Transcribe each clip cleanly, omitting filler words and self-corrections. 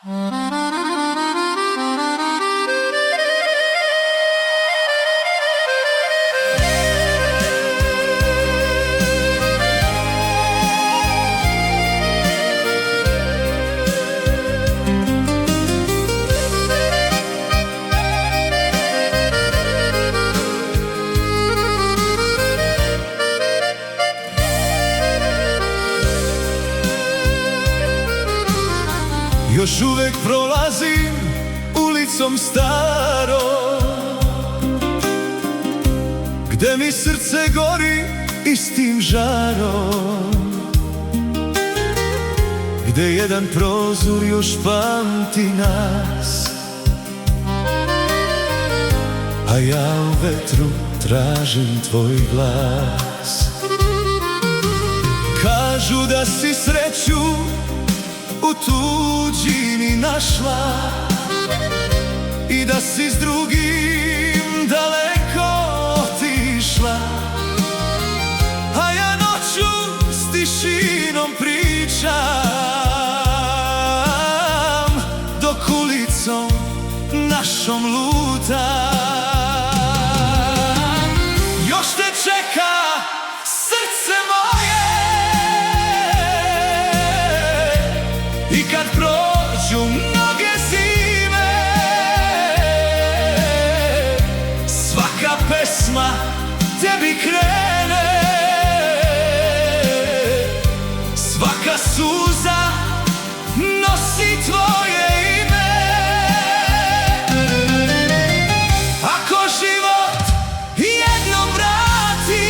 Još uvek prolazim ulicom starom, gde mi srce gori istim žarom, gde jedan prozor još pamti nas, a ja u vetru tražim tvoj glas. Kažu da si sreću u tuđini našla i da si s drugim daleko otišla, a ja noću s tišinom pričam, dok ulicom našom lutam. Još te čeka srce moje, i kad prođu mnoge zime, svaka pesma tebi krene, svaka suza nosi tvoje ime. Ako život jednom vrati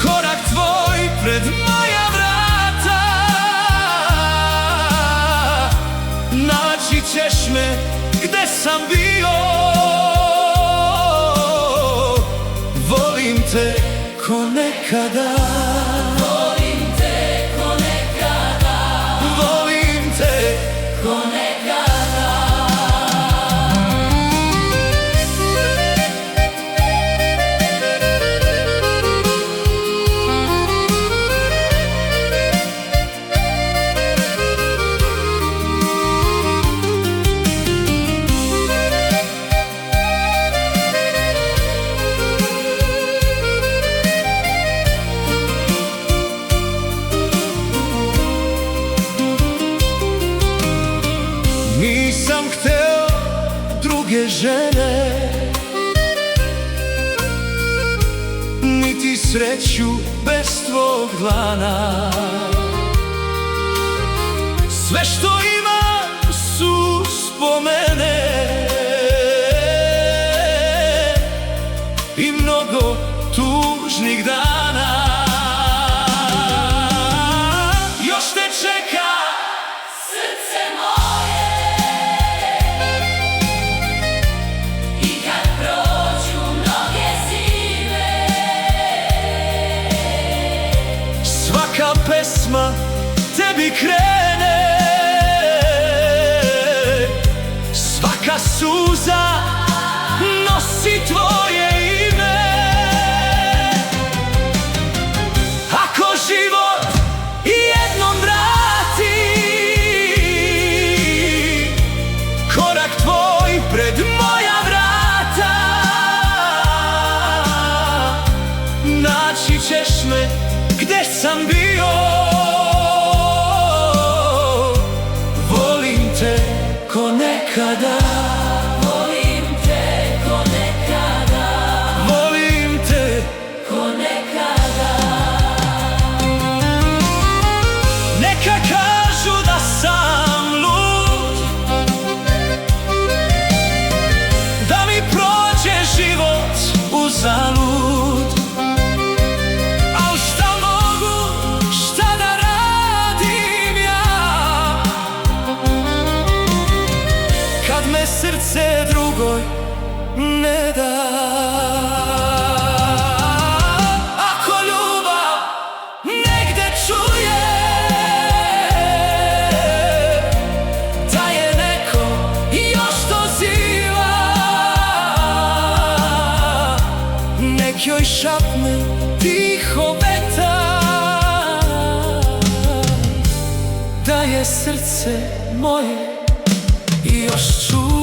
korak tvoj pred moja vrata, naći ćeš me gde sam bio. Volim te ko nekada, Volim te ko nekada, volim te ko nekada. Nisam hteo druge žene, niti sreću bez tvog dlana. Sve što imam su spomene i mnogo tužnih dana. Još te čeka Srce moje, i kad prođu mnoge zime, svaka pesma tebi krene, svaka suza nosi tvoje ime. Ako život jednom vrati korak tvoj pred moja vrata, naći ćeš me gde sam bio. Volim te ko nekada, volim te ko nekada, volim te. ko nekada. Neka kažu da sam lud, da mi prođe život uzalud, al šta mogu, šta da radim ja, kad me srce drugoj ne da. Ako ljubav negde čujem, da je srce moje i još čuje